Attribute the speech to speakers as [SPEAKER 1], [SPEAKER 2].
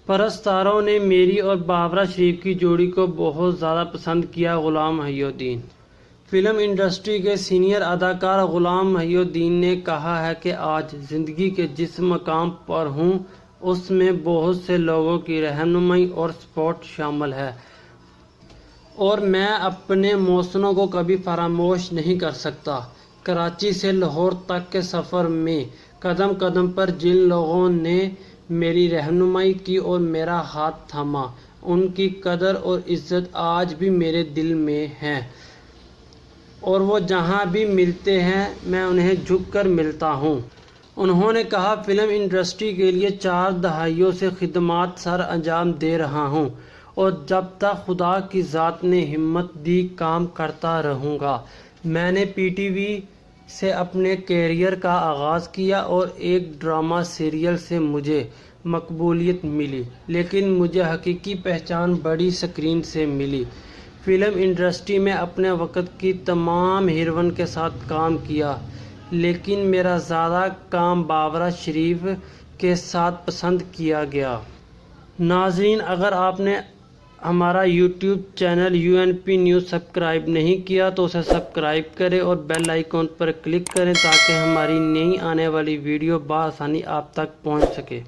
[SPEAKER 1] پرستاروں نے میری اور بابرہ شریف کی جوڑی کو بہت زیادہ پسند کیا۔ غلام محی الدین فلم انڈسٹری کے سینئر اداکار غلام محی الدین نے کہا ہے کہ آج زندگی کے جس مقام پر ہوں اس میں بہت سے لوگوں کی رہنمائی اور سپورٹ شامل ہے اور میں اپنے محسنوں کو کبھی فراموش نہیں کر سکتا۔ کراچی سے لاہور تک کے سفر میں قدم قدم پر جن لوگوں نے میری رہنمائی کی اور میرا ہاتھ تھاما، ان کی قدر اور عزت آج بھی میرے دل میں ہے اور وہ جہاں بھی ملتے ہیں میں انہیں جھک کر ملتا ہوں۔ انہوں نے کہا، فلم انڈسٹری کے لیے 4 دہائیوں سے خدمات سر انجام دے رہا ہوں اور جب تک خدا کی ذات نے ہمت دی کام کرتا رہوں گا۔ میں نے پی ٹی وی سے اپنے کیریئر کا آغاز کیا اور ایک ڈرامہ سیریل سے مجھے مقبولیت ملی، لیکن مجھے حقیقی پہچان بڑی اسکرین سے ملی۔ فلم انڈسٹری میں اپنے وقت کی تمام ہیروئن کے ساتھ کام کیا، لیکن میرا زیادہ کام بابرہ شریف کے ساتھ پسند کیا گیا۔ ناظرین، اگر آپ نے ہمارا YouTube channel UNP news subscribe نہیں کیا تو اسے سبسکرائب کریں اور بیل آئیکن پر کلک کریں تاکہ ہماری نئی آنے والی ویڈیو بآسانی آپ تک پہنچ سکے۔